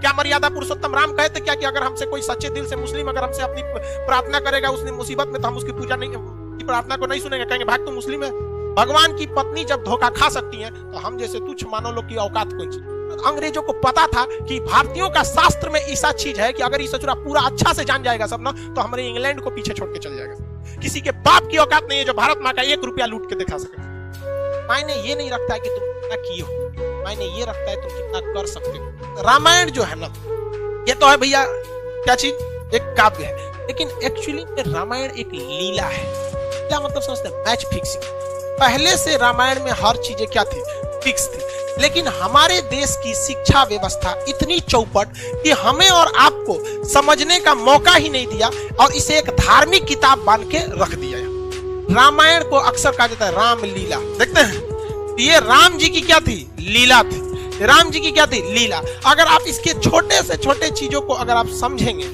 क्या मर्यादा पुरुषोत्तम राम कहते क्या कि अगर हमसे कोई सच्चे दिल से मुस्लिम अगर हमसे अपनी प्रार्थना करेगा उसने मुसीबत में, तो हम उसकी पूजा नहीं, की प्रार्थना को नहीं सुनेंगे, कहेंगे भाग तो मुस्लिम है। भगवान की पत्नी जब धोखा खा सकती है तो हम जैसे तुच्छ मानव लोग की औकात कौन सी। अंग्रेजों को पता था कि भारतीयों का शास्त्र में ऐसा चीज है कि अगर ये सचुरा पूरा अच्छा से जान जाएगा सब ना, तो हमारे इंग्लैंड को पीछे छोड़ के चल जाएगा। किसी के बाप की औकात नहीं है जो भारत माँ का 1 रुपया लूट के दिखा सके। मायने ये नहीं रखता है कि तुम कितना किए हो, मायने ये रखता है तुम कितना कर सकते हो। रामायण जो है ना, ये तो है भैया क्या चीज, एक काव्य है, लेकिन एक्चुअली रामायण एक लीला है। क्या मतलब समझते हैं? Match fixing. पहले से रामायण में हर चीजें क्या थी, फिक्स थी, लेकिन हमारे देश की शिक्षा व्यवस्था इतनी चौपट कि हमें और आपको समझने का मौका ही नहीं दिया और इसे एक धार्मिक किताब बन के रख दिया। रामायण को अक्सर कहा जाता है राम लीला। देखते हैं ये राम जी की क्या थी, लीला थी। राम जी की क्या थी, लीला। अगर आप इसके छोटे से छोटे चीजों को अगर आप समझेंगे,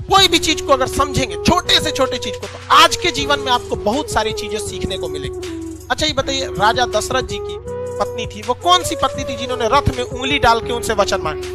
कोई भी चीज को अगर समझेंगे, छोटे से छोटे चीज को, तो आज के जीवन में आपको बहुत सारी चीजें सीखने को मिलेगी। अच्छा ये बताइए, राजा दशरथ जी की पत्नी थी, वो कौन सी पत्नी थी जिन्होंने रथ में उंगली डाल के उनसे वचन मांगे?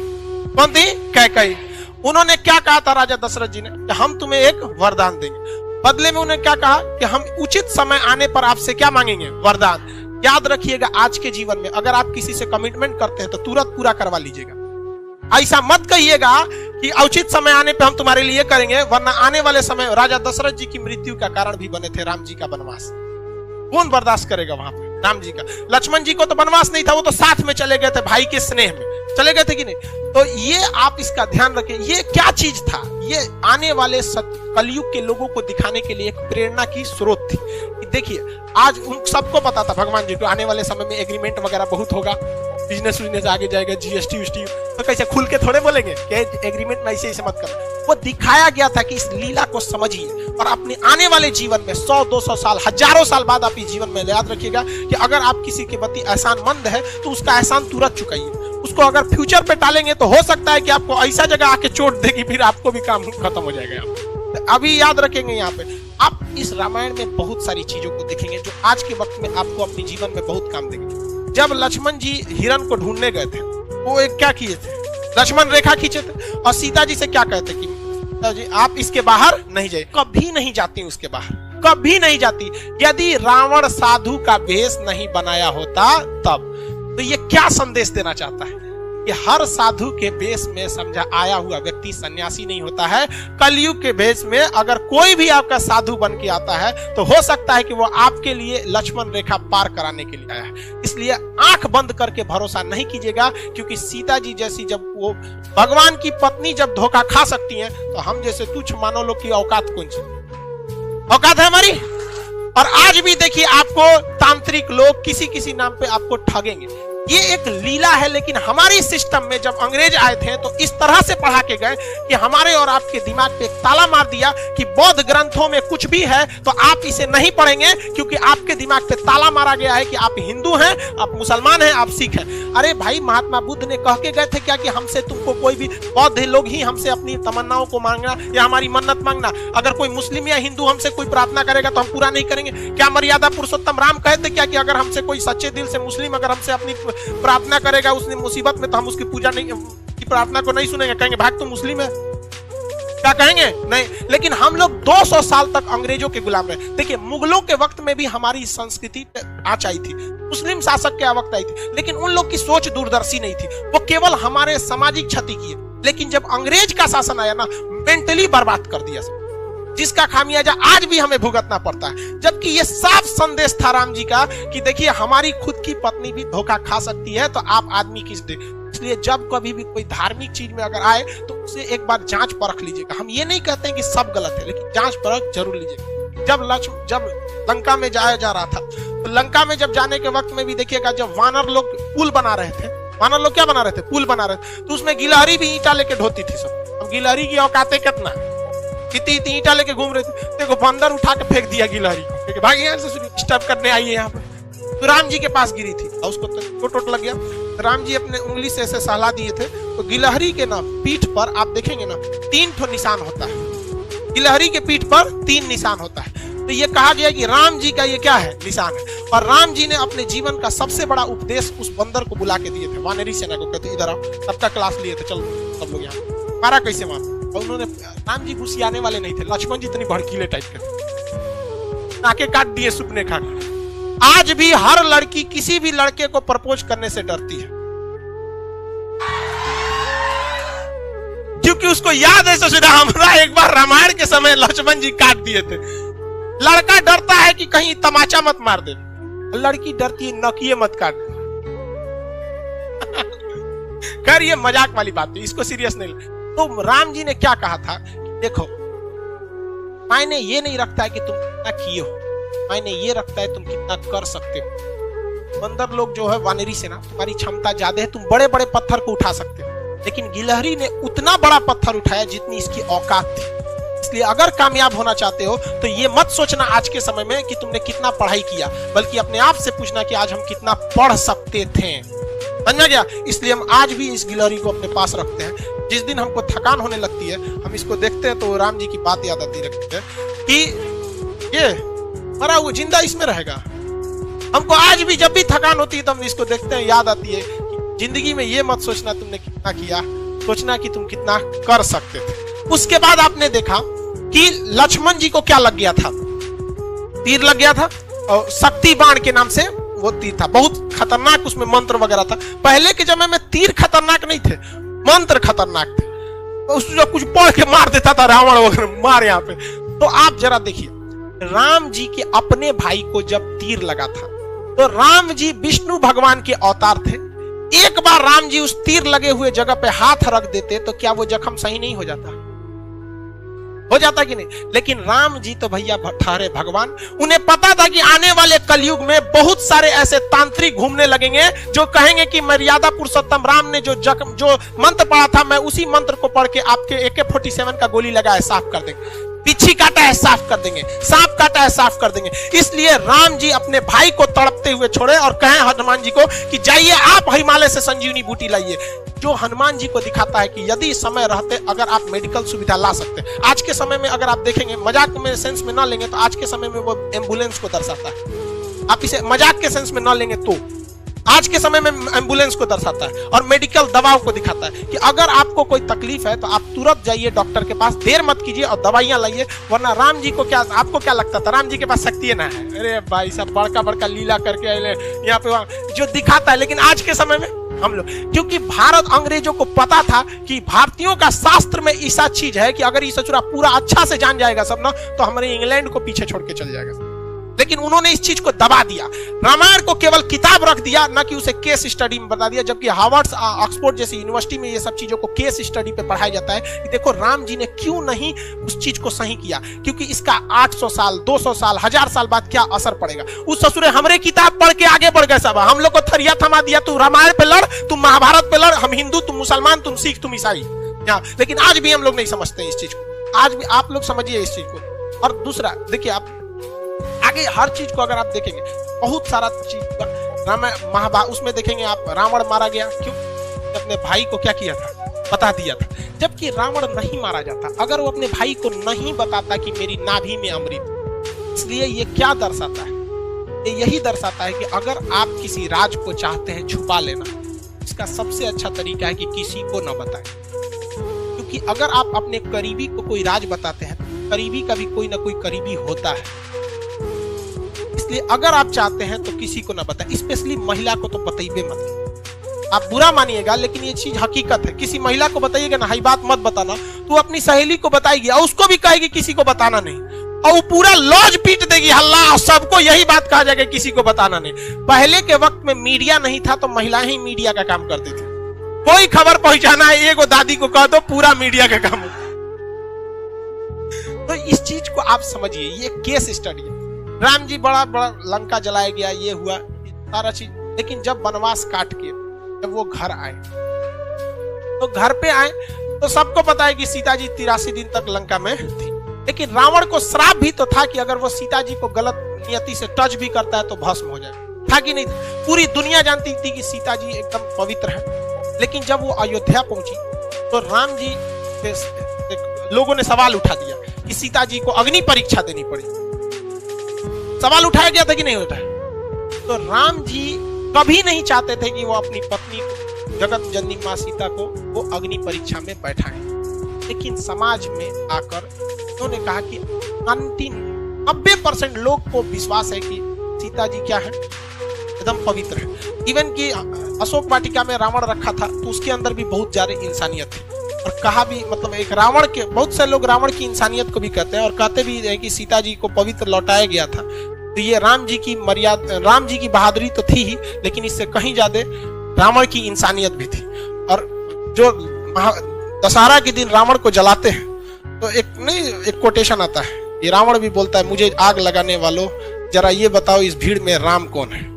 कौन थी? कैकेयी। उन्होंने क्या कहा था राजा दशरथ जी ने कि हम तुम्हें एक वरदान देंगे। बदले में उन्हें क्या कहा कि हम उचित समय आने पर आपसे क्या मांगेंगे? वरदान। याद रखिएगा, आज के जीवन में अगर आप किसी से कमिटमेंट करते हैं तो तुरंत पूरा करवा लीजिएगा। ऐसा मत कहिएगा कि उचित समय आने पे हम तुम्हारे लिए करेंगे, वरना आने वाले समय राजा दशरथ जी की मृत्यु का कारण भी बने थे राम जी का वनवास। कौन बर्दाश्त करेगा वहां पे? राम जी का। लक्ष्मण जी को तो वनवास नहीं था, वो तो साथ में चले गए थे, भाई के स्नेह में चले गए थे कि नहीं? तो ये आप इसका ध्यान रखें। ये क्या चीज था? ये आने वाले कलयुग के लोगों को दिखाने के लिए एक प्रेरणा की स्रोत थी। देखिए आज उन सबको पता था भगवान जी को आने वाले समय में एग्रीमेंट वगैरह बहुत होगा, बिजनेस आगे जाएगा, जीएसटी वीएसटी, तो कैसे खुल के थोड़े बोलेंगे कि एग्रीमेंट में ऐसे मत करो। वो दिखाया गया था कि इस लीला को समझिए और अपने आने वाले जीवन में 100-200 साल, हजारों साल बाद आप इस जीवन में याद रखिएगा कि अगर आप किसी के प्रति एहसानमंद है तो उसका एहसान तुरंत चुकाइए। उसको अगर फ्यूचर पे टालेंगे तो हो सकता है कि आपको ऐसा जगह आके चोट देगी, फिर आपको भी काम खत्म हो जाएगा। अभी याद रखेंगे, यहाँ पे आप इस रामायण में बहुत सारी चीजों को देखेंगे जो आज के वक्त में आपको अपने जीवन में बहुत काम देंगे। जब लक्ष्मण जी हिरण को ढूंढने गए थे, वो एक क्या किए थे? लक्ष्मण रेखा खींचे थे और सीता जी से क्या कहते कि जी आप इसके बाहर नहीं जाइए। कभी नहीं जाती उसके बाहर, कभी नहीं जाती। यदि रावण साधु का वेश नहीं बनाया होता तब। तो ये क्या संदेश देना चाहता है कि हर साधु के वेश में समझा आया हुआ व्यक्ति सन्यासी नहीं होता है। कलयुग के वेश में अगर कोई भी आपका साधु बन के आता है तो हो सकता है कि वो आपके लिए लक्ष्मण रेखा पार कराने के लिए आया है। इसलिए आंख बंद करके भरोसा नहीं कीजिएगा, क्योंकि सीता जी जैसी जब वो भगवान की पत्नी जब धोखा खा सकती हैं, तो हम जैसे तुच्छ मानव लोग की औकात कौन सी औकात है हमारी। और आज भी देखिए आपको तांत्रिक लोग किसी किसी नाम पे आपको ठगेंगे। ये एक लीला है, लेकिन हमारी सिस्टम में जब अंग्रेज आए थे तो इस तरह से पढ़ा के गए कि हमारे और आपके दिमाग पे एक ताला मार दिया कि बौद्ध ग्रंथों में कुछ भी है तो आप इसे नहीं पढ़ेंगे, क्योंकि आपके दिमाग पे ताला मारा गया है कि आप हिंदू हैं, आप मुसलमान हैं, आप सिख हैं। अरे भाई, महात्मा बुद्ध ने कह के गए थे क्या कि हमसे तुमको कोई भी बौद्ध लोग ही हमसे अपनी तमन्नाओं को मांगना या हमारी मन्नत मांगना, अगर कोई मुस्लिम या हिंदू हमसे कोई प्रार्थना करेगा तो हम पूरा नहीं करेंगे। क्या मर्यादा पुरुषोत्तम राम कहते क्या कि अगर हमसे कोई सच्चे दिल से मुस्लिम अगर हमसे अपनी प्रार्थना करेगा उसने मुसीबत में, तो हम उसकी पूजा नहीं, की प्रार्थना को नहीं सुनेंगे, कहेंगे भाग तो मुस्लिम है। क्या कहेंगे? नहीं। लेकिन हम लोग 200 साल तक अंग्रेजों के गुलाम रहे। देखिए मुगलों के वक्त में भी हमारी संस्कृति आज आई थी, मुस्लिम शासक के वक्त आई थी, लेकिन उन लोग की सोच दूरदर्शी नहीं थी, वो केवल हमारे सामाजिक क्षति किए। लेकिन जब अंग्रेज का शासन आया ना, मेंटली बर्बाद कर दिया सब, जिसका खामियाजा आज भी हमें भुगतना पड़ता है। जबकि ये साफ संदेश था राम जी का कि देखिए हमारी खुद की पत्नी भी धोखा खा सकती है, तो आप आदमी किस दे। इसलिए जब कभी भी कोई धार्मिक चीज में अगर आए तो उसे एक बार जांच परख लीजिएगा। हम ये नहीं कहते हैं कि सब गलत है, लेकिन जांच परख जरूर लीजिएगा। जब लंका में जाया जा रहा था, तो लंका में जब जाने के वक्त में भी देखिएगा, जब वानर लोग पुल बना रहे थे, वानर लोग क्या बना रहे थे? पुल बना रहे थे, तो उसमें गिलहरी भी ईंटा लेके ढोती थी सब। अब गिलहरी की औकातें कितना, कितनी ईंटा लेके घूम रहे थे, देखो बंदर उठा के फेंक दिया गिलहरी को, भागी यहाँ से डिस्टर्ब करने आई है यहाँ पे। तो राम जी के पास गिरी थी और उसको तो टोट लग गया। राम जी अपने उंगली से ऐसे सहला दिए थे, तो गिलहरी के ना पीठ पर आप देखेंगे ना 3 ठो निशान होता है। गिलहरी के पीठ पर 3 निशान होता है। तो ये कहा गया कि राम जी का ये क्या है? निशान है। और राम जी ने अपने जीवन का सबसे बड़ा उपदेश उस बंदर को बुला के दिए थे, वानरी सेना को, कहते इधर आओ, सबका क्लास लिए थे, चलो सब लोग यहाँ मारा कैसे मारा। और उन्होंने, राम जी घुसियाने वाले नहीं थे, लक्ष्मण जी इतनी भड़कीले टाइप के, नाके काट दिए सुपने खाकर। आज भी हर लड़की किसी भी लड़के को प्रपोज करने से डरती है, क्योंकि उसको याद है ससुरा हमारा एक बार रामायण के समय लक्ष्मण जी काट दिए थे। लड़का डरता है कि कहीं तमाचा मत मार दे, लड़की डरती है नकिए मत काट दे। खैर ये मजाक वाली बात है, इसको सीरियस नहीं ले। तो राम जी ने क्या कहा था, देखो मायने ये नहीं रखता है कि तुम कितना किए हो, मायने ये रखता है तुम कितना कर सकते हो। बंदर लोग जो है वानरी सेना, तुम्हारी क्षमता ज्यादा है, तुम बड़े बड़े पत्थर को उठा सकते हो, लेकिन गिलहरी ने उतना बड़ा पत्थर उठाया जितनी इसकी औकात थी। इसलिए अगर कामयाब होना चाहते हो तो ये मत सोचना आज के समय में कि तुमने कितना पढ़ाई किया, बल्कि अपने आप से पूछना कि आज हम कितना पढ़ सकते थे। समझ में गया? इसलिए हम आज भी इस गिलहरी को अपने पास रखते हैं। जिस दिन हमको थकान होने लगती है, हम इसको देखते हैं तो राम जी की बात याद आती रहती है कि ये मरा हुआ जिंदा इसमें रहेगा। हमको आज भी जब भी थकान होती है तो हम इसको देखते हैं, याद आती है कि जिंदगी में ये मत सोचना तुमने कितना किया, सोचना कि तुम कितना कर सकते थे। उसके बाद आपने देखा कि लक्ष्मण जी को क्या लग गया था, तीर लग गया था, और शक्ति बाण के नाम से वो तीर था, बहुत खतरनाक, उसमें मंत्र वगैरह था। पहले के समय में तीर खतरनाक नहीं थे, मंत्र खतरनाक थे, उसको कुछ पढ़ के मार देता था रावण वगैरह, मार यहाँ पे। तो आप जरा देखिए, राम जी के अपने भाई को जब तीर लगा था तो राम जी विष्णु भगवान के अवतार थे। एक बार राम जी उस तीर लगे हुए जगह पे हाथ रख देते तो क्या वो जख्म सही नहीं हो जाता? हो जाता कि नहीं? लेकिन राम जी तो भैया ठहरे भगवान, उन्हें पता था कि आने वाले कलयुग में बहुत सारे ऐसे तांत्रिक घूमने लगेंगे जो कहेंगे कि मर्यादा पुरुषोत्तम राम ने जो मंत्र पढ़ा था, मैं उसी मंत्र को पढ़ के आपके AK-47 का गोली लगाया साफ कर देंगे, पिछी काटा है साफ कर देंगे, सांप काटा है साफ कर देंगे। इसलिए राम जी अपने भाई को तड़पते हुए छोड़े और कहे हनुमान जी को कि जाइए आप हिमालय से संजीवनी बूटी लाइए, जो हनुमान जी को दिखाता है कि यदि समय रहते अगर आप मेडिकल सुविधा ला सकते। आज के समय में अगर आप देखेंगे, मजाक में सेंस में ना लेंगे तो आज के समय में वो एम्बुलेंस को दर्शाता है। आप इसे मजाक के सेंस में ना लेंगे तो आज के समय में एम्बुलेंस को दर्शाता है और मेडिकल दवाओं को दिखाता है कि अगर आपको कोई तकलीफ है तो आप तुरंत जाइए डॉक्टर के पास, देर मत कीजिए और दवाइयां लाइए। वरना राम जी को क्या, आपको क्या लगता था राम जी के पास शक्ति ना है? अरे भाई सब बड़का बड़का लीला करके यहाँ पे वहां जो दिखाता है। लेकिन आज के समय में हम लोग, क्योंकि भारत अंग्रेजों को पता था कि भारतीयों का शास्त्र में ऐसा चीज है कि अगर ये सचुरा पूरा अच्छा से जान जाएगा सब ना, तो हमारे इंग्लैंड को पीछे छोड़ के चल जाएगा। लेकिन उन्होंने इस चीज को दबा दिया, रामायण को केवल किताब रख दिया, ना कि उसे केस स्टडी में बता दिया। जबकि हार्वर्ड ऑक्सफोर्ड जैसी यूनिवर्सिटी में ये सब चीजों को केस स्टडी पे पढ़ाया जाता है कि देखो राम जी ने क्यों नहीं उस चीज को सही किया, क्योंकि इसका 800 साल 200 साल 1000 साल बाद क्या असर पड़ेगा। उस ससुरे हमरे किताब पढ़ के आगे बढ़ गए सब, हम लोग को थरिया थमा दिया, तू रामायण पे लड़, तुम महाभारत पे लड़, हम हिंदू तुम मुसलमान, तुम सिख तुम ईसाई। लेकिन आज भी हम लोग नहीं समझते इस चीज को, आज भी आप लोग समझिए इस चीज को। और दूसरा देखिए, आप आगे हर चीज को अगर आप देखेंगे, बहुत सारा चीज रामायण महाभारत उसमें देखेंगे आप, रावण मारा गया क्यों? अपने भाई को क्या किया था, बता दिया था। जबकि रावण नहीं मारा जाता अगर वो अपने भाई को नहीं बताता कि मेरी नाभि में अमृत। इसलिए ये क्या दर्शाता है? ये यही दर्शाता है कि अगर आप किसी राज को चाहते हैं छुपा लेना, इसका सबसे अच्छा तरीका है कि किसी को न बताएं। क्योंकि अगर आप अपने करीबी को कोई राज बताते हैं, करीबी का भी कोई ना कोई करीबी होता है। इसलिए अगर आप चाहते हैं तो किसी को ना बताएं, स्पेशली महिला को तो बताइए मत। आप बुरा मानिएगा लेकिन ये चीज हकीकत है। किसी महिला को बताइएगा ना, हाई बात मत बताना, तो अपनी सहेली को बताएगी और उसको भी कहेगी किसी को बताना नहीं, और वो पूरा लॉज पीट देगी हल्ला, और सबको यही बात कहा जाएगा किसी को बताना नहीं। पहले के वक्त में मीडिया नहीं था तो महिलाएं ही मीडिया का काम करती थी। कोई खबर पहुंचाना है, एक दादी को कह दो, पूरा मीडिया का काम। तो इस चीज को आप समझिए, ये केस स्टडी है। राम जी बड़ा बड़ा लंका जलाया गया, ये हुआ सारा चीज, लेकिन जब वनवास काट के जब वो घर आए, तो घर पे आए तो सबको पता है कि सीता जी 83 दिन तक लंका में थी। लेकिन रावण को श्राप भी तो था कि अगर वो सीता जी को गलत नियति से टच भी करता है तो भस्म हो जाए, था कि नहीं? पूरी दुनिया जानती थी कि सीता जी एकदम पवित्र है। लेकिन जब वो अयोध्या पहुंची तो राम जी लोगों ने सवाल उठा दिया कि सीता जी को अग्नि परीक्षा देनी पड़ी। सवाल उठाया गया था कि नहीं उठाया? तो राम जी कभी नहीं चाहते थे कि वो अपनी पत्नी को जगत जननी माँ सीता को वो अग्नि परीक्षा में बैठाए, लेकिन समाज में आकर उन्होंने कहा कि 90% लोग को विश्वास है कि सीता जी क्या है, एकदम पवित्र है। इवन कि अशोक वाटिका में रावण रखा था तो उसके अंदर भी बहुत ज्यादा इंसानियत थी, और कहा भी मतलब एक रावण के, बहुत से लोग रावण की इंसानियत को भी कहते हैं और कहते भी है कि सीता जी को पवित्र लौटाया गया था। तो ये राम जी की मर्यादा, राम जी की बहादुरी तो थी ही, लेकिन इससे कहीं ज्यादा रावण की इंसानियत भी थी। और जो दशहरा के दिन रावण को जलाते हैं तो एक कोटेशन आता है, ये रावण भी बोलता है, मुझे आग लगाने वालों जरा ये बताओ इस भीड़ में राम कौन है।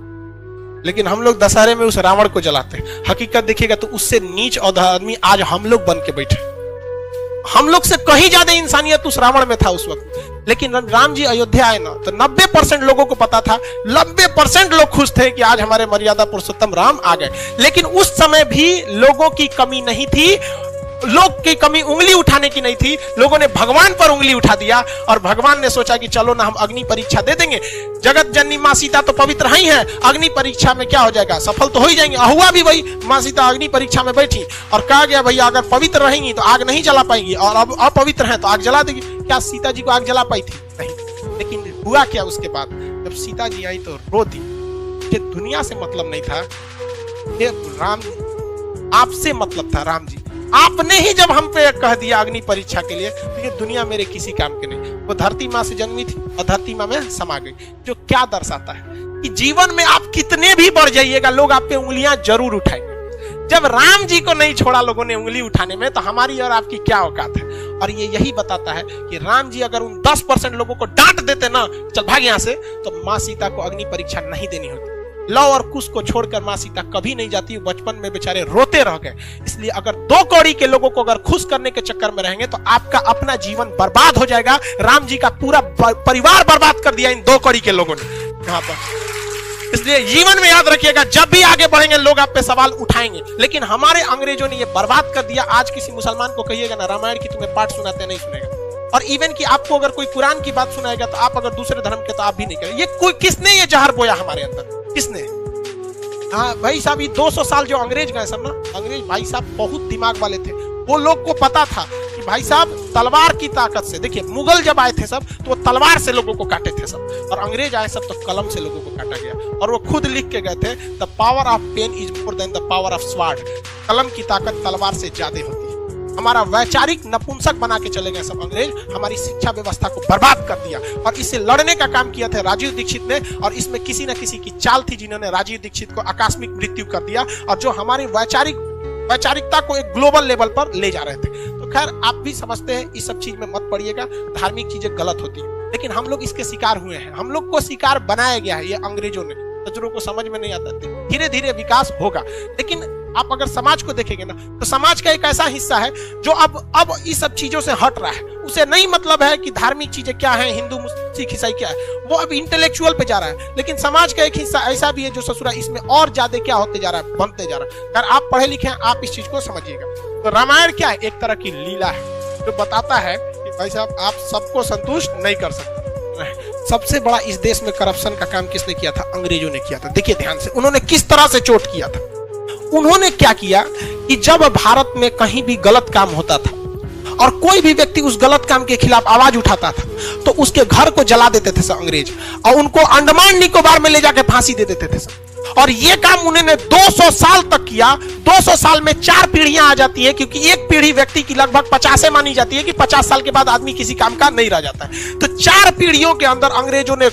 लेकिन हम लोग दशहरे में उस रावण को जलाते हैं। हकीकत देखिएगा तो उससे नीच और आदमी आज हम लोग बन के बैठे, हम लोग से कहीं ज्यादा इंसानियत उस रावण में था उस वक्त। लेकिन राम जी अयोध्या आए ना तो 90% लोगों को पता था, 90% लोग खुश थे कि आज हमारे मर्यादा पुरुषोत्तम राम आ गए। लेकिन उस समय भी लोगों की कमी नहीं थी, लोग की कमी उंगली उठाने की नहीं थी, लोगों ने भगवान पर उंगली उठा दिया और भगवान ने सोचा कि चलो ना हम अग्नि परीक्षा दे देंगे, जगत जननी माँ सीता तो पवित्र ही है, अग्नि परीक्षा में क्या हो जाएगा, सफल तो हो ही जाएंगे। हुआ भी वही, माँ सीता अग्नि परीक्षा में बैठी और कहा गया भैया अगर पवित्र रहेंगी तो आग नहीं जला पाएंगी और अब अपवित्र है तो आग जला देगी। क्या सीता जी को आग जला पाई थी? नहीं। लेकिन हुआ क्या उसके बाद, जब सीता जी आई तो रो दी। ये दुनिया से मतलब नहीं था, ये राम आपसे मतलब था। राम जी आपने ही जब हम पे कह दिया अग्नि परीक्षा के लिए तो ये दुनिया मेरे किसी काम के नहीं। वो धरती माँ से जन्मी थी और धरती माँ में समा गई, जो क्या दर्शाता है कि जीवन में आप कितने भी बढ़ जाइएगा लोग आप पे उंगलियां जरूर उठाएंगे। जब राम जी को नहीं छोड़ा लोगों ने उंगली उठाने में तो हमारी और आपकी क्या औकात है। और ये यही बताता है कि राम जी अगर उन 10% लोगों को डांट देते ना, चल भाग यहां से, तो माँ सीता को अग्नि परीक्षा नहीं देनी होती। लव और कुश को छोड़कर माँ सीता कभी नहीं जाती, बचपन में बेचारे रोते रह गए। इसलिए अगर 2 कौड़ी के लोगों को अगर खुश करने के चक्कर में रहेंगे तो आपका अपना जीवन बर्बाद हो जाएगा। राम जी का पूरा परिवार बर्बाद कर दिया इन 2 कौड़ी के लोगों ने यहाँ पर। इसलिए जीवन में याद रखिएगा, जब भी आगे बढ़ेंगे लोग आप पे सवाल उठाएंगे, लेकिन हमारे अंग्रेजों ने ये बर्बाद कर दिया। आज किसी मुसलमान को कहिएगा ना रामायण की तुम्हें पाठ सुनाते, नहीं सुनेगा। और इवन कि आपको अगर कोई कुरान की बात सुनाएगा तो आप अगर दूसरे धर्म के तो आप भी नहीं करेंगे। ये कोई किसने ये जहर बोया हमारे अंदर, किसने? हाँ भाई साहब, ये 200 साल जो अंग्रेज गए सब ना, अंग्रेज भाई साहब बहुत दिमाग वाले थे। वो लोग को पता था कि भाई साहब तलवार की ताकत से, देखिए मुगल जब आए थे सब तो वो तलवार से लोगों को काटे थे सब, और अंग्रेज आए सब तो कलम से लोगों को काटा गया। और वो खुद लिख के गए थे, the power of pen is more than the power of sword. कलम की ताकत तलवार से ज्यादा होती है। हमारा वैचारिक नपुंसक बना के चले गए सब अंग्रेज, हमारी शिक्षा व्यवस्था को बर्बाद कर दिया। और इससे लड़ने का काम किया था राजीव दीक्षित ने, और इसमें किसी न किसी की चाल थी जिन्होंने राजीव दीक्षित को आकस्मिक मृत्यु कर दिया, और जो हमारी वैचारिकता को एक ग्लोबल लेवल पर ले जा रहे थे। तो खैर आप भी समझते हैं, इस सब चीज में मत पड़िएगा, धार्मिक चीजें गलत होती है, लेकिन हम लोग इसके शिकार हुए हैं, हम लोग को शिकार बनाया गया है ये अंग्रेजों ने। नजरों को समझ में नहीं आता, धीरे धीरे विकास होगा। लेकिन आप अगर समाज को देखेंगे ना तो समाज का एक ऐसा हिस्सा है जो अब इस सब चीजों से हट रहा है। उसे नहीं मतलब है कि धार्मिक चीजें क्या है, हिंदू सिख ईसाई क्या है, वो अब इंटेलेक्चुअल पे जा रहा है। लेकिन समाज का एक हिस्सा ऐसा भी है जो ससुरा इसमें और ज्यादा क्या होते जा रहा है, बनते जा रहा है। अगर आप पढ़े लिखे हैं आप इस चीज को समझिएगा। तो रामायण क्या है, एक तरह की लीला है जो बताता है कि भाई साहब आप सबको संतुष्ट नहीं कर सकते। सबसे बड़ा इस देश में करप्शन का काम किसने किया था? अंग्रेजों ने किया था। देखिए ध्यान से उन्होंने किस तरह से चोट किया था। उन्होंने क्या किया कि जब भारत में कहीं भी गलत काम होता था और कोई भी व्यक्ति उस गलत काम के खिलाफ आवाज उठाता था तो उसके घर को जला देते थे सब अंग्रेज, और उनको अंडमान निकोबार में ले जाकर फांसी दे देते थे सब। और ये काम उन्होंने 200 साल तक किया। 200 साल में 4 पीढ़ियां आ जाती है, क्योंकि एक पीढ़ी व्यक्ति की लगभग 50 मानी जाती है कि 50 साल के बाद आदमी किसी काम का नहीं रह जाता है। तो 4 पीढ़ियों के अंदर अंग्रेजों ने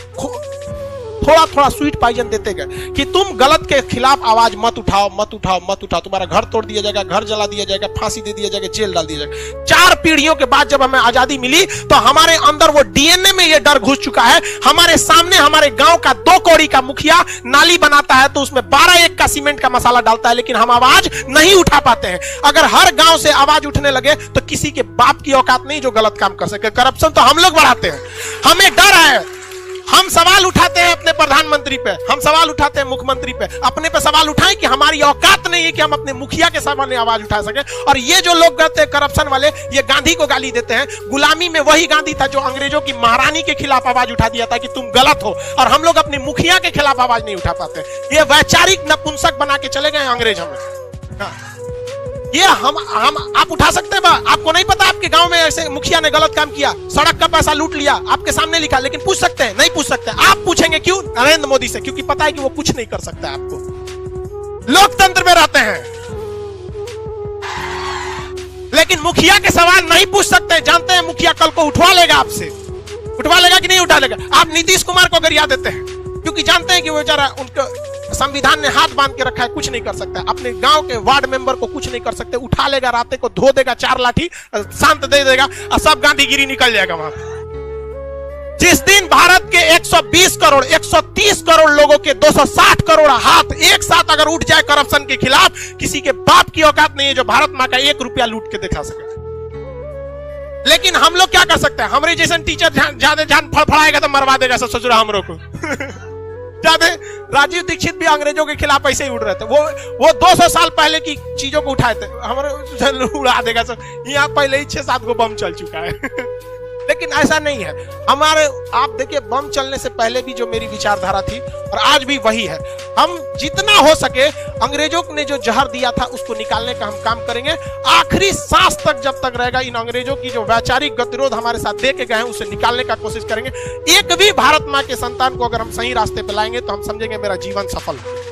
थोड़ा थोड़ा स्वीट पॉइजन देते गए कि तुम गलत के खिलाफ आवाज मत उठाओ, मत उठाओ, मत उठाओ, तुम्हारा घर तोड़ दिया जाएगा, घर जला दिया जाएगा, फांसी दे दिया जाएगा, जेल डाल दिया जाएगा। 4 पीढ़ियों के बाद जब हमें आजादी मिली तो हमारे अंदर वो डीएनए में ये डर घुस चुका है। हमारे सामने हमारे गांव का 2 कौड़ी का मुखिया नाली बनाता है तो उसमें 12 का सीमेंट का मसाला डालता है, लेकिन हम आवाज नहीं उठा पाते हैं। अगर हर गांव से आवाज उठने लगे तो किसी के बाप की औकात नहीं जो गलत काम कर सके। करप्शन तो हम लोग बढ़ाते हैं, हमें डर है। हम सवाल उठाते हैं अपने प्रधानमंत्री पे, हम सवाल उठाते हैं मुख्यमंत्री पे, अपने पे सवाल उठाएं कि हमारी औकात नहीं है कि हम अपने मुखिया के सामने आवाज उठा सके। और ये जो लोग कहते हैं करप्शन वाले, ये गांधी को गाली देते हैं। गुलामी में वही गांधी था जो अंग्रेजों की महारानी के खिलाफ आवाज उठा दिया था कि तुम गलत हो, और हम लोग अपने मुखिया के खिलाफ आवाज नहीं उठा पाते। ये वैचारिक नपुंसक बना के चले गए अंग्रेज हमें। ये हम आप उठा सकते हैं? आपको नहीं पता आपके गांव में ऐसे मुखिया ने गलत काम किया, सड़क का पैसा लूट लिया, आपके सामने लिखा, लेकिन पूछ सकते हैं? नहीं पूछ सकते। आप पूछेंगे क्यों? नरेंद्र मोदी से, क्योंकि पता है कि वो कुछ नहीं कर सकता है। आपको लोकतंत्र में रहते हैं, लेकिन मुखिया के सवाल नहीं पूछ सकते। जानते हैं मुखिया कल को उठवा लेगा आपसे, उठवा लेगा कि नहीं उठा लेगा? आप नीतीश कुमार को गरिया देते हैं क्योंकि जानते हैं कि वो बेचारा, उनका संविधान ने हाथ बांध के रखा है, कुछ नहीं कर सकता। अपने गांव के वार्ड मेंबर को कुछ नहीं कर सकते। उठा लेगा, राते को धो देगा 4 लाठी, शांत दे देगा और सब गांधीगिरी निकल जाएगा वहां। जिस दिन भारत के 120 करोड़ 130 करोड़ लोगों के 260 करोड़ हाथ एक साथ अगर उठ जाए करप्शन के खिलाफ, किसी के बाप की औकात नहीं है जो भारत मां का 1 रुपया लूट के दिखा सके। लेकिन हम लोग क्या कर सकते हैं? हमारे जैसे टीचर ज्यादा जान फड़फड़ाएगा तो मरवा देगा सब ससुरा हमरों को। ज्यादा राजीव दीक्षित भी अंग्रेजों के खिलाफ ऐसे ही उड़ रहे थे। वो 200 साल पहले की चीजों को उठाए थे, हमारे उड़ा देगा सब। यहाँ पहले ही 6-7 गो बम चल चुका है। लेकिन ऐसा नहीं है हमारे। आप देखिए, बम चलने से पहले भी जो मेरी विचारधारा थी और आज भी वही है। हम जितना हो सके अंग्रेजों ने जो जहर दिया था उसको निकालने का हम काम करेंगे। आखिरी सांस तक जब तक रहेगा, इन अंग्रेजों की जो वैचारिक गतिरोध हमारे साथ दे के गए हैं उसे निकालने का कोशिश करेंगे। एक भी भारत माँ के संतान को अगर हम सही रास्ते पे लाएंगे तो हम समझेंगे मेरा जीवन सफल है।